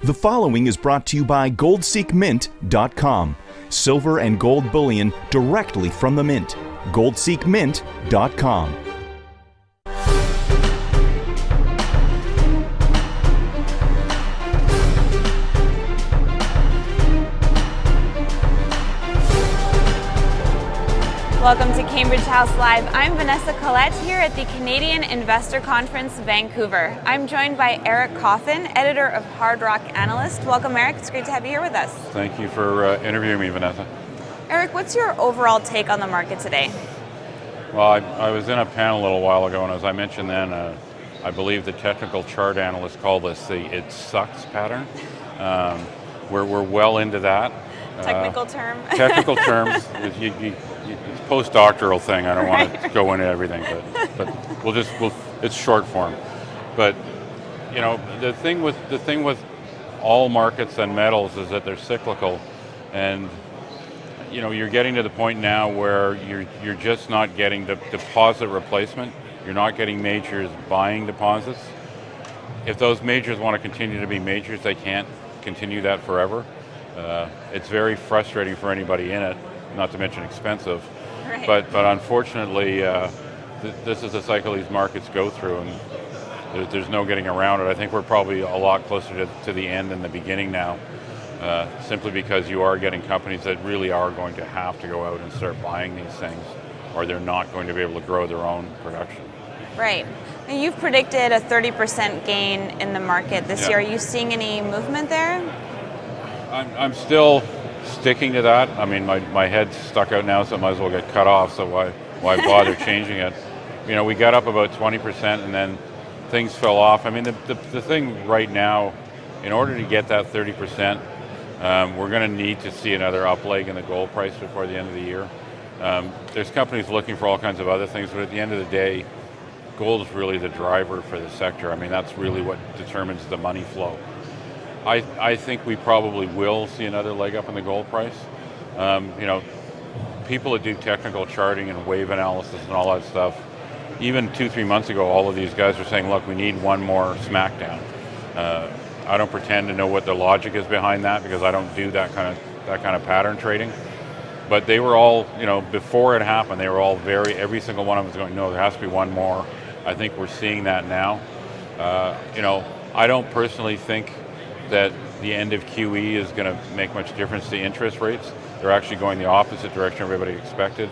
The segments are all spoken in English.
The following is brought to you by goldseekmint.com. Silver and gold bullion directly from the mint. goldseekmint.com. Welcome to Cambridge House Live. I'm Vanessa Collette here at the Canadian Investor Conference, Vancouver. I'm joined by Eric Coffin, editor of Hard Rock Analyst. Welcome, Eric. It's great to have you here with us. Thank you for interviewing me, Vanessa. Eric, what's your overall take on the market today? Well, I was in a panel a little while ago, and as I mentioned then, I believe the technical chart analysts call this the "it sucks" pattern. We're well into that. Technical term. Technical terms. It's a postdoctoral thing. I don't want to go into everything, but it's short form. But you know, the thing with all markets and metals is that they're cyclical, and you know, you're getting to the point now where you're just not getting the deposit replacement. You're not getting majors buying deposits. If those majors want to continue to be majors, they can't continue that forever. It's very frustrating for anybody in it, not to mention expensive. Right. But unfortunately, this is a cycle these markets go through, and there's no getting around it. I think we're probably a lot closer to the end than the beginning now, simply because you are getting companies that really are going to have to go out and start buying these things, or they're not going to be able to grow their own production. Right. Now, you've predicted a 30% gain in the market this year. Are you seeing any movement there? I'm still sticking to that. I mean, my head's stuck out now, so it might as well get cut off, so why bother changing it? You know, we got up about 20% and then things fell off. I mean, the thing right now, in order to get that 30%, we're going to need to see another up leg in the gold price before the end of the year. There's companies looking for all kinds of other things, but at the end of the day, gold is really the driver for the sector. I mean, that's really what determines the money flow. I think we probably will see another leg up in the gold price. You know, people that do technical charting and wave analysis and all that stuff, even 2-3 months ago, all of these guys were saying, look, we need one more smackdown. I don't pretend to know what the logic is behind that, because I don't do that kind of pattern trading. But they were all, you know, before it happened, they were all every single one of them was going, no, there has to be one more. I think we're seeing that now. You know, I don't personally think that the end of QE is going to make much difference to interest rates. They're actually going the opposite direction everybody expected.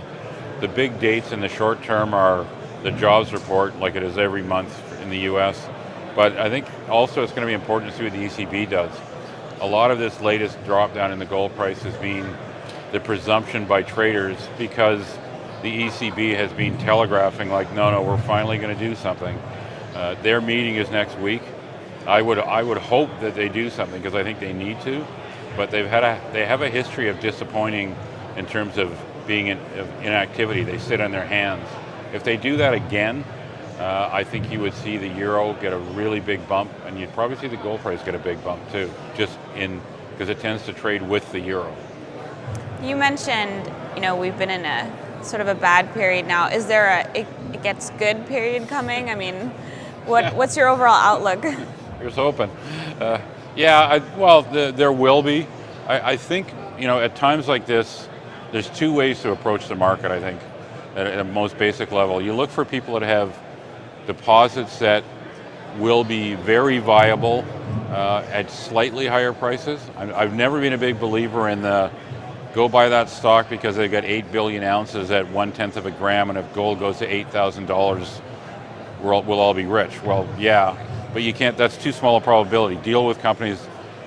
The big dates in the short term are the jobs report, like it is every month in the US. But I think also it's going to be important to see what the ECB does. A lot of this latest drop down in the gold price has been the presumption by traders, because the ECB has been telegraphing like, no, we're finally going to do something. Their meeting is next week. I would hope that they do something, because I think they need to, but they have a history of disappointing in terms of being in inactivity. They sit on their hands. If they do that again, I think you would see the euro get a really big bump, and you'd probably see the gold price get a big bump too, because it tends to trade with the euro. You mentioned, you know, we've been in a sort of a bad period now. Is there it gets good period coming? I mean, what's your overall outlook? Here's hoping. There will be. I think, you know, at times like this, there's two ways to approach the market, I think, at a most basic level. You look for people that have deposits that will be very viable at slightly higher prices. I've never been a big believer in the go buy that stock because they got 8 billion ounces at 1/10 of a gram, and if gold goes to $8,000, we'll all be rich. Well, yeah, but you can't, that's too small a probability. Deal with companies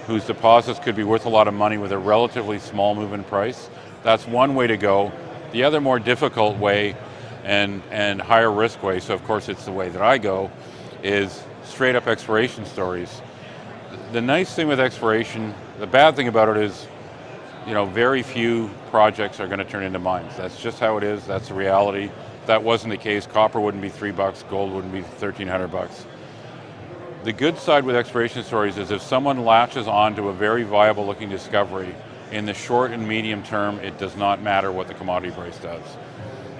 whose deposits could be worth a lot of money with a relatively small move in price. That's one way to go. The other more difficult way and higher risk way, so of course it's the way that I go, is straight up exploration stories. The nice thing with exploration, the bad thing about it is, you know, very few projects are going to turn into mines. That's just how it is. That's the reality. If that wasn't the case, copper wouldn't be $3, gold wouldn't be $1,300. The good side with exploration stories is if someone latches onto a very viable looking discovery, in the short and medium term, it does not matter what the commodity price does.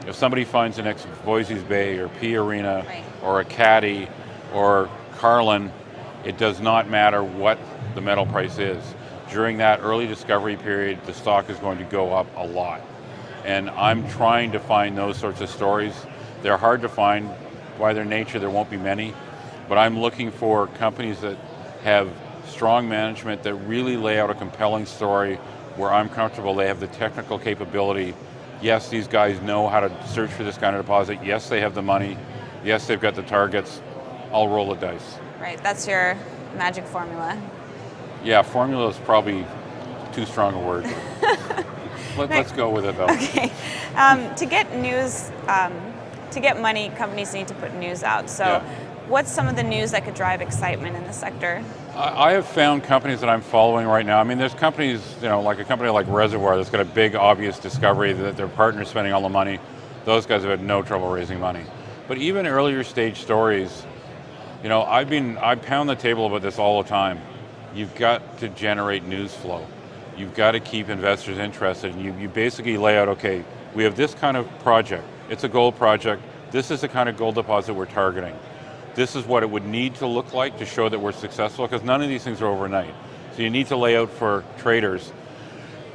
If somebody finds the next Voisey's Bay or P Arena or a Caddy or Carlin, it does not matter what the metal price is. During that early discovery period, the stock is going to go up a lot. And I'm trying to find those sorts of stories. They're hard to find. By their nature, there won't be many. But I'm looking for companies that have strong management that really lay out a compelling story where I'm comfortable they have the technical capability. Yes, these guys know how to search for this kind of deposit. Yes, they have the money. Yes, they've got the targets. I'll roll the dice. Right, that's your magic formula. Yeah, formula is probably too strong a word. Let's go with it though. Okay, to get news, to get money, companies need to put news out. So Yeah. what's some of the news that could drive excitement in the sector? I have found companies that I'm following right now. I mean, there's companies, like a company like Reservoir that's got a big, obvious discovery that their partner's spending all the money. Those guys have had no trouble raising money. But even earlier stage stories, I pound the table about this all the time. You've got to generate news flow. You've got to keep investors interested. And you basically lay out, okay, we have this kind of project. It's a gold project. This is the kind of gold deposit we're targeting. This is what it would need to look like to show that we're successful, because none of these things are overnight. So you need to lay out for traders,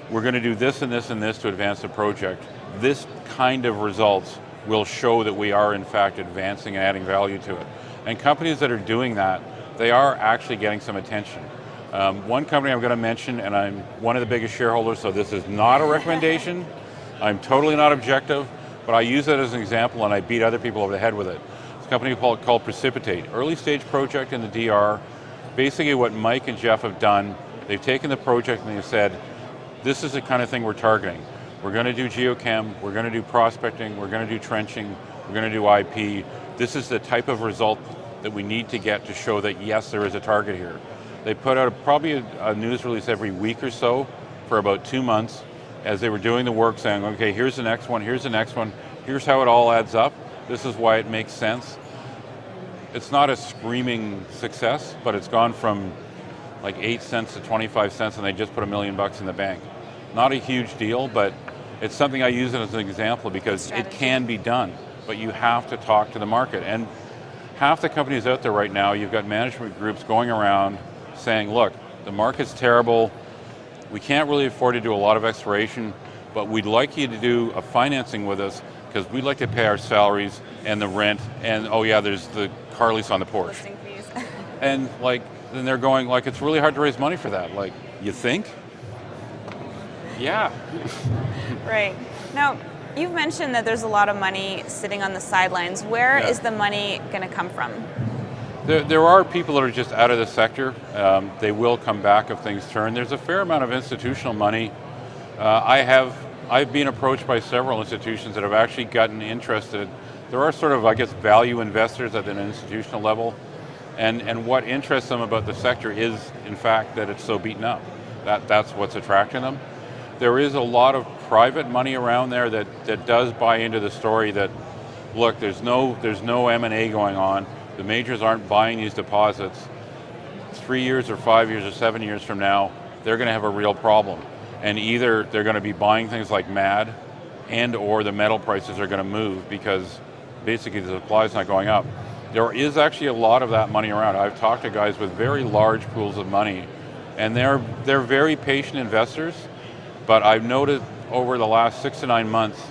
we're going to do this and this and this to advance the project. This kind of results will show that we are in fact advancing and adding value to it. And companies that are doing that, they are actually getting some attention. One company I'm going to mention, and I'm one of the biggest shareholders, so this is not a recommendation. I'm totally not objective, but I use it as an example and I beat other people over the head with it. It's a company called Precipitate, early stage project in the DR. Basically what Mike and Jeff have done, they've taken the project and they've said, this is the kind of thing we're targeting. We're going to do geochem, we're going to do prospecting, we're going to do trenching, we're going to do IP. This is the type of result that we need to get to show that yes, there is a target here. They put out probably a news release every week or so for about 2 months as they were doing the work, saying, okay, here's the next one, here's the next one, here's how it all adds up, this is why it makes sense. It's not a screaming success, but it's gone from like 8 cents to 25 cents and they just put $1 million in the bank. Not a huge deal, but it's something I use it as an example because it can be done, but you have to talk to the market. And half the companies out there right now, you've got management groups going around saying, look, the market's terrible, we can't really afford to do a lot of exploration, but we'd like you to do a financing with us because we'd like to pay our salaries and the rent, and oh yeah, there's the car lease on the Porsche. Listing fees. And then they're going, it's really hard to raise money for that. You think? Yeah. Right. Now, you've mentioned that there's a lot of money sitting on the sidelines. Where is the money going to come from? There are people that are just out of the sector. They will come back if things turn. There's a fair amount of institutional money. I've been approached by several institutions that have actually gotten interested. There are sort of, value investors at an institutional level. And what interests them about the sector is, in fact, that it's so beaten up. That's what's attracting them. There is a lot of private money around there that does buy into the story that, look, there's no M&A going on. The majors aren't buying these deposits. 3 years or 5 years or 7 years from now, they're going to have a real problem. And either they're going to be buying things like mad, and or the metal prices are going to move because basically the supply is not going up. There is actually a lot of that money around. I've talked to guys with very large pools of money, and they're very patient investors, but I've noted over the last 6 to 9 months,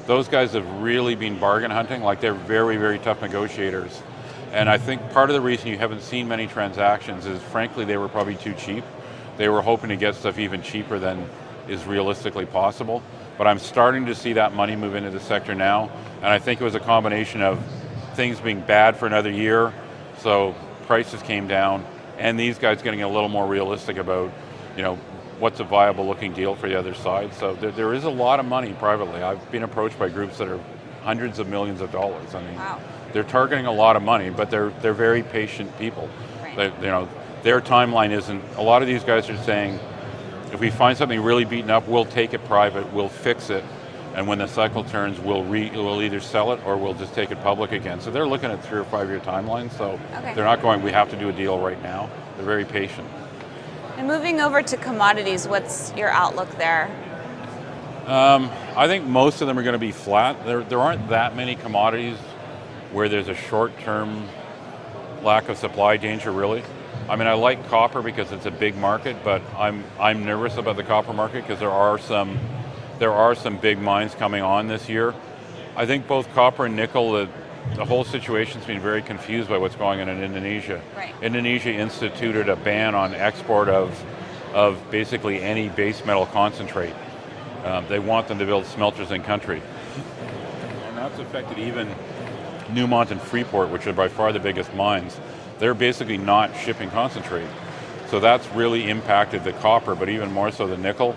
those guys have really been bargain hunting. They're very, very tough negotiators. And I think part of the reason you haven't seen many transactions is, frankly, they were probably too cheap. They were hoping to get stuff even cheaper than is realistically possible. But I'm starting to see that money move into the sector now. And I think it was a combination of things being bad for another year, so prices came down, and these guys getting a little more realistic about, what's a viable looking deal for the other side. So there is a lot of money privately. I've been approached by groups that are hundreds of millions of dollars. Wow. They're targeting a lot of money, but they're very patient people. Right. Their timeline isn't. A lot of these guys are saying, if we find something really beaten up, we'll take it private, we'll fix it, and when the cycle turns, we'll either sell it or we'll just take it public again. So they're looking at 3 or 5 year timelines. So they're not going, we have to do a deal right now. They're very patient. And moving over to commodities, what's your outlook there? I think most of them are going to be flat. There aren't that many commodities where there's a short-term lack of supply danger, really. I mean, I like copper because it's a big market, but I'm nervous about the copper market because there are some big mines coming on this year. I think both copper and nickel, the whole situation's been very confused by what's going on in Indonesia. Right. Indonesia instituted a ban on export of basically any base metal concentrate. They want them to build smelters in country. And that's affected even Newmont and Freeport, which are by far the biggest mines. They're basically not shipping concentrate. So that's really impacted the copper, but even more so the nickel.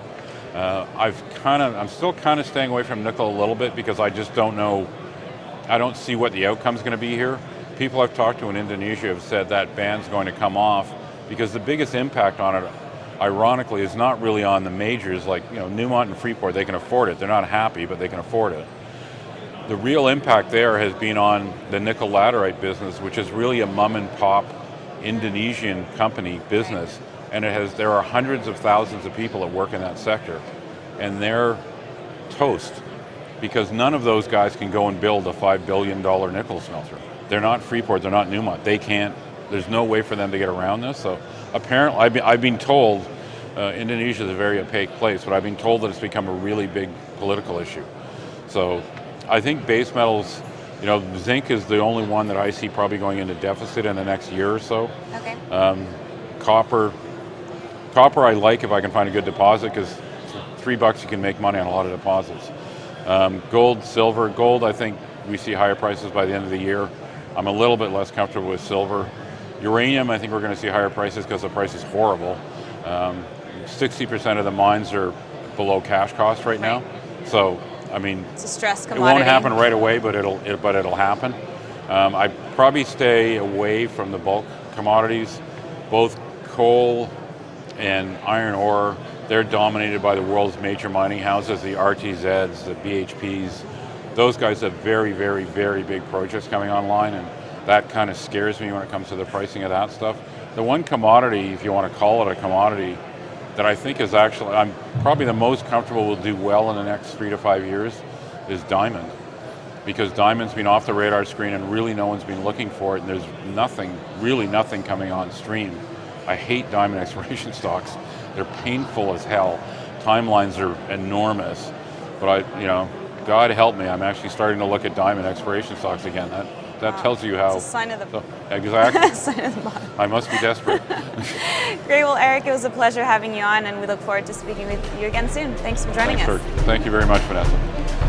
I'm still kind of staying away from nickel a little bit because I just don't know, I don't see what the outcome's going to be here. People I've talked to in Indonesia have said that ban's going to come off because the biggest impact on it, ironically, is not really on the majors like Newmont and Freeport. They can afford it. They're not happy, but they can afford it. The real impact there has been on the nickel laterite business, which is really a mom and pop Indonesian company business, and there are hundreds of thousands of people that work in that sector, and they're toast because none of those guys can go and build a $5 billion nickel smelter. They're not Freeport, they're not Newmont. They can't. There's no way for them to get around this. So apparently, I've been told Indonesia is a very opaque place, but I've been told that it's become a really big political issue. So I think base metals, zinc is the only one that I see probably going into deficit in the next year or so. Okay. Copper I like if I can find a good deposit because $3 you can make money on a lot of deposits. Gold, silver, gold I think we see higher prices by the end of the year. I'm a little bit less comfortable with silver. Uranium I think we're going to see higher prices because the price is horrible. 60% of the mines are below cash cost right now. So I mean, it's a stress commodity. It won't happen right away, but it'll happen. I probably stay away from the bulk commodities. Both coal and iron ore, they're dominated by the world's major mining houses, the RTZs, the BHPs. Those guys have very, very, very big projects coming online, and that kind of scares me when it comes to the pricing of that stuff. The one commodity, if you want to call it a commodity, that I think is actually, I'm probably the most comfortable will do well in the next 3 to 5 years, is diamond. Because diamond's been off the radar screen and really no one's been looking for it, and there's really nothing coming on stream. I hate diamond exploration stocks. They're painful as hell. Timelines are enormous. But God help me, I'm actually starting to look at diamond exploration stocks again. That tells you how. It's a sign of the exactly. sign of the bottom. I must be desperate. Great. Well, Eric, it was a pleasure having you on, and we look forward to speaking with you again soon. Thanks for joining us. Thank you very much, Vanessa.